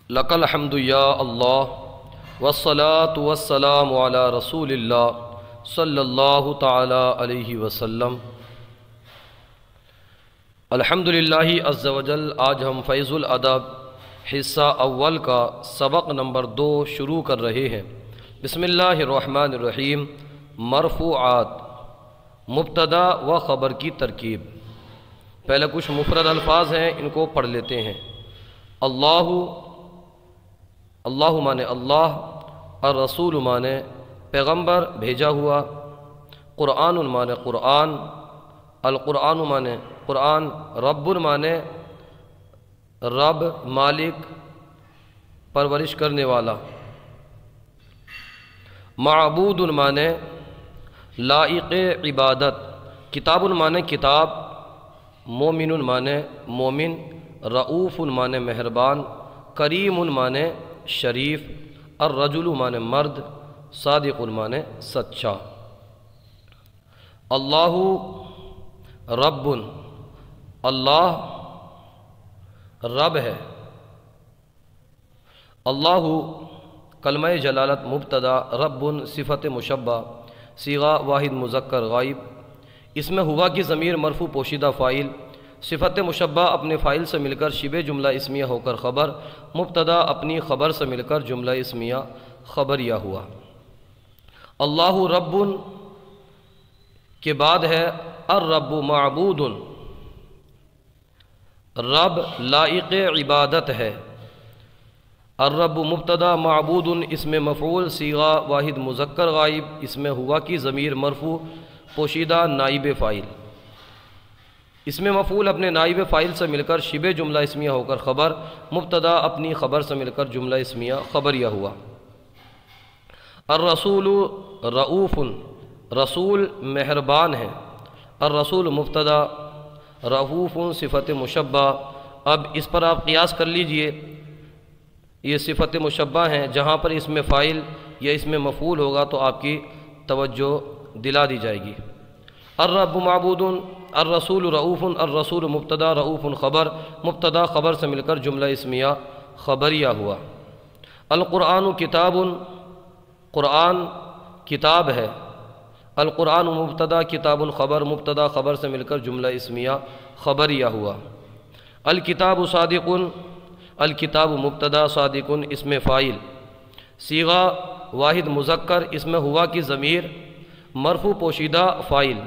لک الحمد یا اللہ والصلاة والسلام علی رسول اللہ صلی اللہ تعالی علیہ وسلم۔ الحمدللہ عز و جل، آج ہم فیض الادب حصہ اول کا سبق نمبر 2 شروع کر رہے ہیں۔ بسم اللہ الرحمن الرحیم۔ مرفوعات، مبتدا و خبر کی ترکیب۔ پہلے کچھ مفرد الفاظ ہیں، ان کو پڑھ لیتے ہیں۔ اللہ، اللہ مانے اللہ، الرسول مانے پیغمبر بھیجا ہوا، قرآن مانے قرآن، القرآن مانے قرآن، رب مانے رب مالک پرورش کرنے والا، معبود مانے لائق عبادت، کتاب مانے کتاب، مومن مانے مومن، رؤوف مانے مہربان، کریم مانے شریف، الرجل مانے مرد، صادق مانے سچا۔ اللہ رب، اللہ رب ہے۔ اللہ کلمہ جلالت مبتدا، رب صفت مشبہ، صیغہ واحد مذکر غائب، اس میں ہوا کی ضمیر مرفوع پوشیدہ فاعل، صفت مشبہ اپنے فاعل سے مل کر شبہ جملہ اسمیہ ہو کر خبر، مبتدا اپنی خبر سے مل کر جملہ اسمیہ خبریہ ہوا۔ اللہ رب کے بعد ہے الرب معبود، رب لائق عبادت ہے۔ الرب مبتدا، معبود اسم مفعول، صیغہ واحد مذکر غائب، اس میں ہوا کی ضمیر مرفوع پوشیدہ نائب فاعل، اس میں مفعول اپنے نائب فاعل سے مل کر شبہ جملہ اسمیہ ہو کر خبر، مبتدا اپنی خبر سے مل کر جملہ اسمیہ خبریہ ہوا۔ الرسول رؤوف، رسول مہربان ہے۔ الرسول مبتدا، رؤوف صفت مشبہ۔ اب اس پر آپ قیاس کر لیجئے، یہ صفت مشبہ ہیں، جہاں پر اس میں فاعل یا اس میں مفعول ہوگا تو آپ کی توجہ دلا دی جائے گی۔ الرب معبود، الرسول رؤوف، الرسول مبتدا، رؤوف خبر، مبتدا خبر سے مل کر جملہ اسمیہ خبریہ ہوا۔ القرآن کتاب، قرآن کتاب ہے۔ القرآن مبتدا، کتاب خبر، مبتدا خبر سے مل کر جملہ اسمیہ خبریہ ہوا۔ الکتاب صادق، الکتاب مبتدا، صادق اسم فاعل، صیغہ واحد مذکر، اس میں ہوا کی ضمیر مرفوع پوشیدہ فاعل،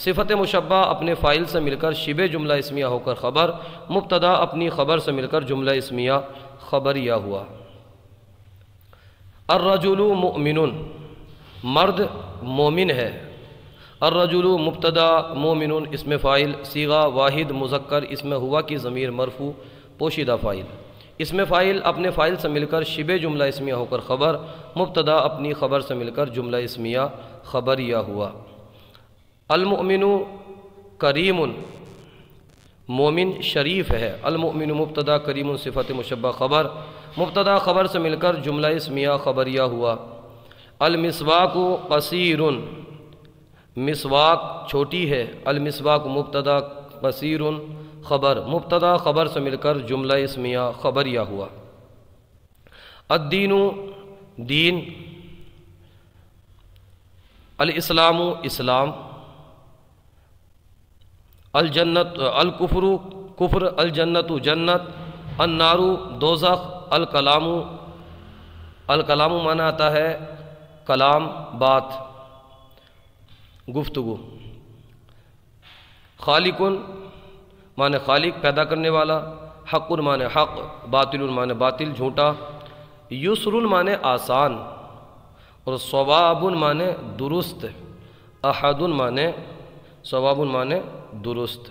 صفت مشبہ اپنے فاعل سے مل کر شبہ جملہ اسمیہ ہو کر خبر، مبتدا اپنی خبر سے مل کر جملہ اسمیہ خبریہ ہوا۔ الرجل مؤمن، مرد مومن ہے۔ الرجل مبتدا، مومن اسم فاعل، صیغہ واحد مذکر، اس میں ہوا کی ضمیر مرفوع پوشیدہ فاعل، اسم فاعل اپنے فاعل سے مل کر شبہ جملہ اسمیہ ہو کر خبر، مبتدا اپنی خبر سے مل کر جملہ اسمیہ خبریہ ہوا۔ المؤمن کریم، مومن شریف ہے۔ المؤمن مبتدا، کریم صفت مشبہ خبر، مبتدا خبر سے مل کر جملہ اسمیہ خبریہ ہوا۔ المسواک قصیر، مسواک چھوٹی ہے۔ المسواک مبتدا، قصیر خبر، مبتدا خبر سے مل کر جملہ اسمیہ خبریہ ہوا۔ الدین دین، الاسلام اسلام، الجنت الکفر کفر، الجنت جنت، النار دوزخ، الکلام، الکلام معنی آتا ہے کلام بات گفتگو۔ خالق معنی خالق پیدا کرنے والا، حق معنی حق، باطل معنی باطل جھوٹا، یسر معنی آسان، اور صواب معنی درست، احد معنی صواب معنی درست۔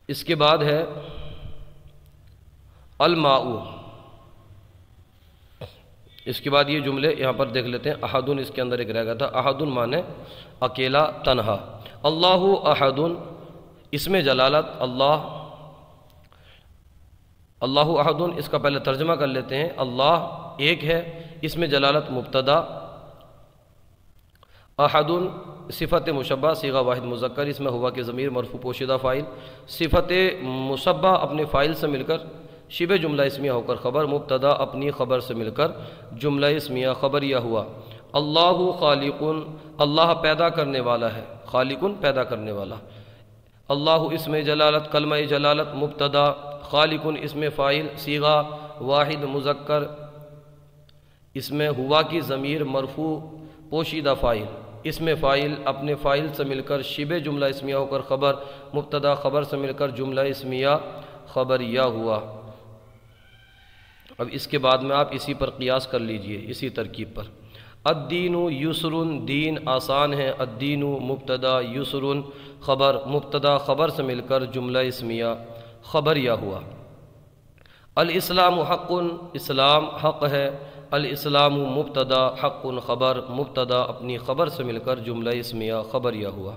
اس کے بعد ہے الماء۔ اس کے بعد یہ جملے یہاں پر دیکھ لیتے ہیں۔ احد اس کے اندر ایک رہ گیا تھا، احد معنی اکیلا تنہا۔ اللہ احد اسم جلالت اللہ، اللہ احد اس کا پہلے ترجمہ کر لیتے ہیں۔ اللہ ایک ہے، اسم جلالت مبتدا، احد صفت مشبہ صیغہ واحد مذکر، اس میں ہوا کہ ضمیر مرفوع پوشیدہ فاعل، صفت مشبہ اپنے فاعل سے مل کر شبہ جملہ اسمیہ ہو کر خبر، مبتدا اپنی خبر سے مل کر جملہ اسمیہ خبریہ ہوا۔ اللہ خالق، اللہ پیدا کرنے والا ہے، خالق پیدا کرنے والا، اللہ اسم جلالت کلمہ جلالت مبتدا، خالق اسم فاعل صیغہ واحد مذکر، اس میں ہوا کی ضمیر مرفوع پوشیدہ فاعل، اسم فاعل اپنے فاعل سے مل کر شبہ جملہ اسمیہ ہو کر خبر، مبتدا خبر سے مل کر جملہ اسمیہ خبریہ ہوا۔ اب اس کے بعد میں آپ اسی پر قیاس کر لیجئے، اسی ترکیب پر۔ الدین یسر، دین آسان ہے، الدین مبتدا یسر خبر، مبتدا خبر سے مل کر جملہ اسمیہ خبریہ ہوا۔ الاسلام حق، اسلام حق ہے، الاسلام مبتدا حق خبر، مبتدا اپنی خبر سے مل کر جملہ اسمیہ خبریہ ہوا۔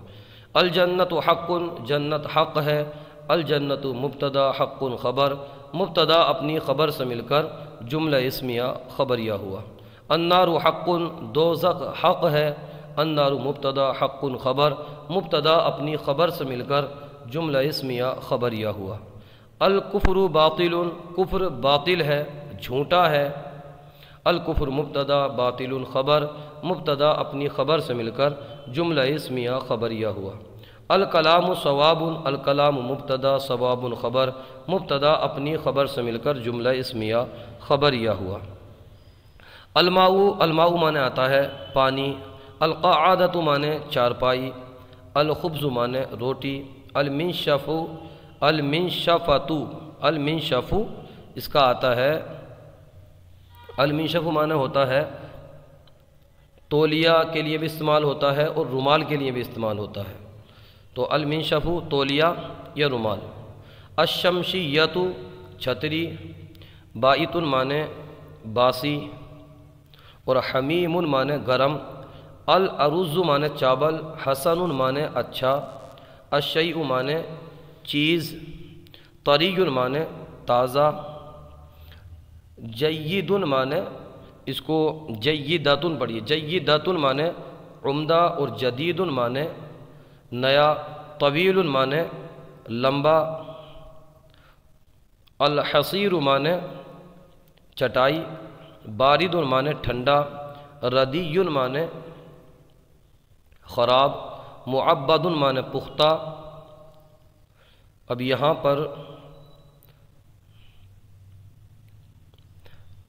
الجنت حق، جنت حق ہے، الجنت مبتدا حق خبر، مبتدا اپنی خبر سے مل کر جملہ اسمیہ خبریہ ہوا۔ النار حق، دوزخ حق ہے، النار مبتدا حق خبر، مبتدا اپنی خبر سے مل کر جملہ اسمیہ خبریہ ہوا۔ الکفر باطل، کفر باطل ہے، جھوٹا ہے، الکفر مبتدا باطل خبر، مبتدا اپنی خبر سے مل کر جملہ اسمیہ خبریہ ہوا۔ الکلام صواب، الکلام مبتدا صواب خبر، مبتدا اپنی خبر سے مل کر جملہ اسمیہ خبریہ ہوا۔ الماء، الماء معنی آتا ہے پانی، القعادۃ معنی چارپائی، الخبز معنی روٹی، المنشف، المنشفۃ، المنشف اس کا آتا ہے، المنشف معنی ہوتا ہے تولیہ کے لیے بھی استعمال ہوتا ہے اور رومال کے لیے بھی استعمال ہوتا ہے، تو المنشف تولیہ یا رومال۔ الشمشیۃ چھتری، بائت معنی باسی اور حمیم معنی گرم، الارز معنی چاول، حسن معنی اچھا، الشیء معنی چیز، طری معنی تازہ، جید معنی اس کو جیدۃ پڑھیے، جیدۃ معنی عمدہ اور جدید معنی نیا، طویل معنی لمبا، الحصیر معنی چٹائی، بارد معنی ٹھنڈا، ردی معنی خراب، معبد معنی پختہ۔ اب یہاں پر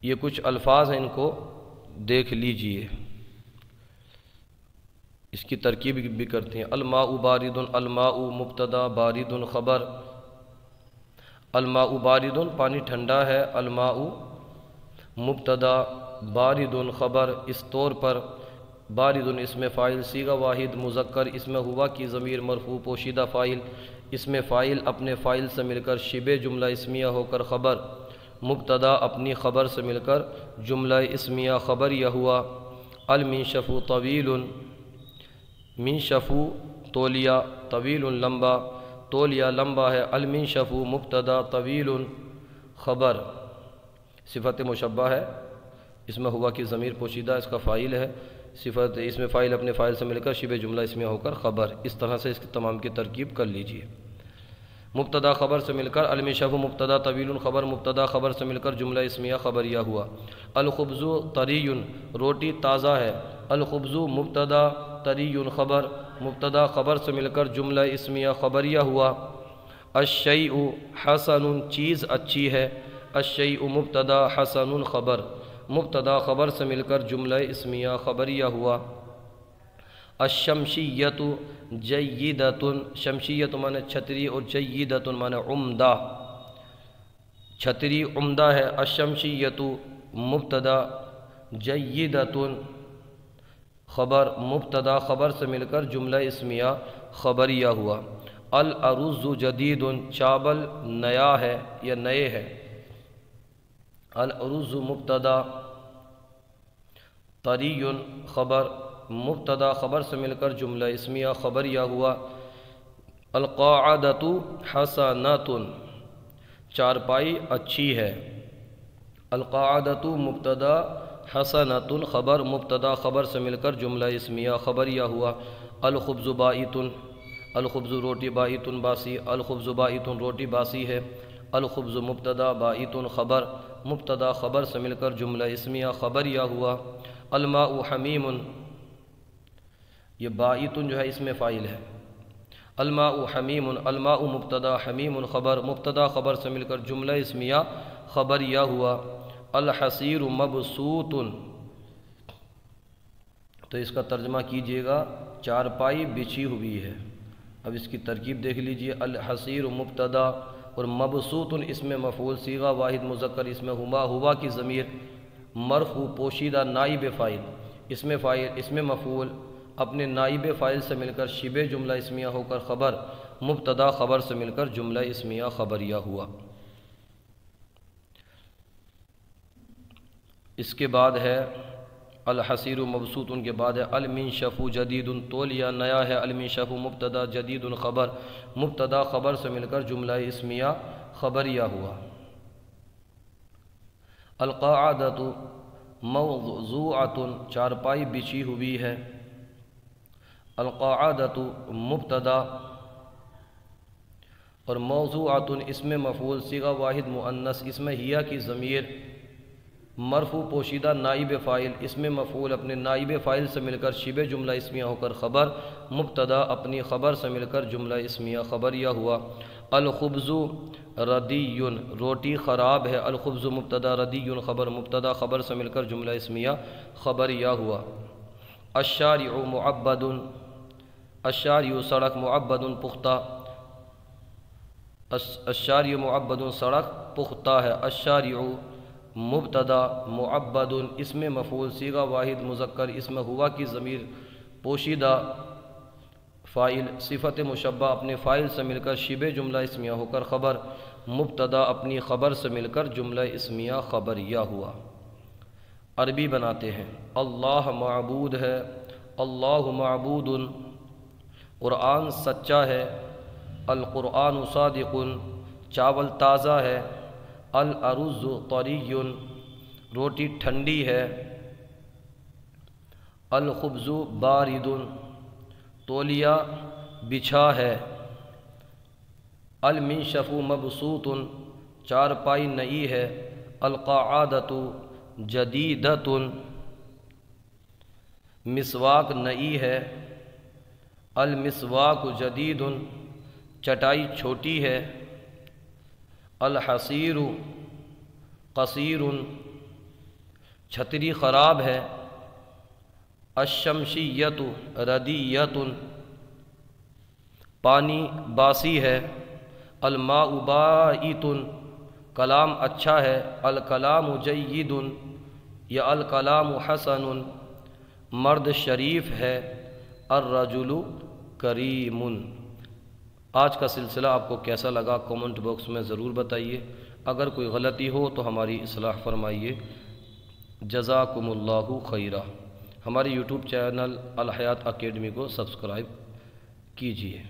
یہ کچھ الفاظ ہیں، ان کو دیکھ لیجئے، اس کی ترکیب بھی کرتے ہیں۔ الماء بارد، الماء مبتدا بارد خبر، الماء بارد پانی ٹھنڈا ہے، الماء مبتدا بارد خبر، اس طور پر بارد اسم فاعل صیغہ واحد مذکر، اس میں ہوا کی ضمیر مرفوع پوشیدہ فاعل، اس میں فاعل اپنے فاعل سے مل کر شبہ جملہ اسمیہ ہو کر خبر، مبتدا اپنی خبر سے مل کر جملہ اسمیہ خبریہ ہوا۔ المنشف طویل، منشف تولیہ، طویل لمبا، تولیہ لمبا ہے، المنشف مبتدا طویل خبر، صفت مشبہ ہے، اس میں ہوا کی ضمیر پوشیدہ اس کا فاعل ہے، صفت اس میں فاعل اپنے فاعل سے مل کر شبہ جملہ اسمیہ ہو کر خبر، اس طرح سے اس کی تمام کی ترکیب کر لیجئے۔ مبتدا خبر سے مل کر المنشف مبتدا طویل خبر، مبتدا خبر سے مل کر جملہ اسمیہ خبریہ ہوا۔ الخبز طری، روٹی تازہ ہے، الخبز مبتدا طری خبر، مبتدا خبر سے مل کر جملہ اسمیہ خبریہ ہوا۔ الشیء حسن، چیز اچھی ہے، الشیء مبتدا حسن خبر، مبتدا خبر سے مل کر جملہ اسمیہ خبریہ ہوا۔ الشمشیۃ جیدۃ، شمشیۃ معنی چھتری اور جیدۃ معنی عمدہ، چھتری عمدہ ہے، الشمشیۃ مبتدا جیدۃ خبر، مبتدا خبر سے مل کر جملہ اسمیہ خبریہ ہوا۔ الارز جدید، چاول نیا ہے یا نئے ہے، الارز مبتدا طری خبر، مبتدا خبر سے مل کر جملہ اسمیہ خبریہ ہوا۔ القاعدۃ حسنۃ، چارپائی اچھی ہے، القاعدۃ مبتدا حسنۃ خبر، مبتدا خبر سے مل کر جملہ اسمیہ خبریہ ہوا۔ الخبز بائتن، الخبز روٹی، بائتن باسی، الخبز بائتن روٹی باسی ہے، الخبز مبتدا بائتن خبر، مبتدا خبر سے مل کر جملہ اسمیہ خبریہ ہوا۔ الماء حمیم، یہ بائتن جو ہے اس میں فاعل ہے، الماء حمیم، الماء مبتدا حمیم خبر، مبتدا خبر سے مل کر جملہ اسمیہ خبریہ ہوا۔ الحصیر مبسوط، تو اس کا ترجمہ کیجئے گا چارپائی بچھی ہوئی ہے۔ اب اس کی ترکیب دیکھ لیجئے، الحصیر مبتدا اور مبسوط اس میں مفعول، صیغہ واحد مذکر، اس میں ہما ہوا کی ضمیر، مرفوع پوشیدہ نائب فاعل، اس میں فاعل، اس میں مفعول، اپنے نائب فاعل سے مل کر شبہ جملہ اسمیہ ہو کر خبر، مبتدا خبر سے مل کر جملہ اسمیہ خبریہ ہوا۔ اس کے بعد ہے الحصیر مبسوط، ان کے بعد ہے المنشف جدید، تولیہ نیا ہے، المنشف مبتدا جدید خبر، مبتدا خبر سے مل کر جملہ اسمیہ خبریہ ہوا۔ القاعدۃ موضوعۃ، چارپائی بچھی ہوئی ہے، القاعدۃ مبتدا اور موضوعۃ اس میں مفعول، صیغہ واحد مؤنث، اس میں ہیا کی ضمیر، مرفوع پوشیدہ نائب فاعل، اس میں مفعول اپنے نائب فاعل سے مل کر شبہ جملہ اسمیہ ہو کر خبر، مبتدا اپنی خبر سے مل کر جملہ اسمیہ خبریہ ہوا۔ الخبز ردی، روٹی خراب ہے، الخبز مبتدا ردی خبر، مبتدا خبر سے مل کر جملہ اسمیہ خبریہ ہوا۔ الشارع معبد، الشارع سڑک، معبد پختہ، الشارع معبد سڑک پختہ ہے، الشارع مبتدا معبد اس میں مفعول، صیغہ واحد مذکر، اس میں ہوا کی ضمیر، پوشیدہ فاعل، صفت مشبہ اپنے فاعل سے مل کر شبہ جملہ اسمیہ ہو کر خبر، مبتدا اپنی خبر سے مل کر جملہ اسمیہ خبریہ ہوا۔ عربی بناتے ہیں، اللہ معبود ہے، اللہ معبود، قرآن سچا ہے، القرآن صادق، چاول تازہ ہے، الارز طری، روٹی ٹھنڈی ہے، الخبز بارد، تولیہ بچھا ہے، المنشف مبسوط، چارپائی نئی ہے، القاعدۃ جدیدۃ، مسواک نئی ہے، المسواک جدید، چٹائی چھوٹی ہے، الحصیر قصیر، چھتری خراب ہے، الشمسیۃ ردیۃ، پانی باسی ہے، الماء بائت، کلام اچھا ہے، الکلام جید یا الکلام حسن، مرد شریف ہے، الرجل کریم۔ آج کا سلسلہ آپ کو کیسا لگا کامنٹ باکس میں ضرور بتائیے، اگر کوئی غلطی ہو تو ہماری اصلاح فرمائیے۔ جزاکم اللہ خیرہ۔ ہماری یوٹیوب چینل الحیات اکیڈمی کو سبسکرائب کیجیے۔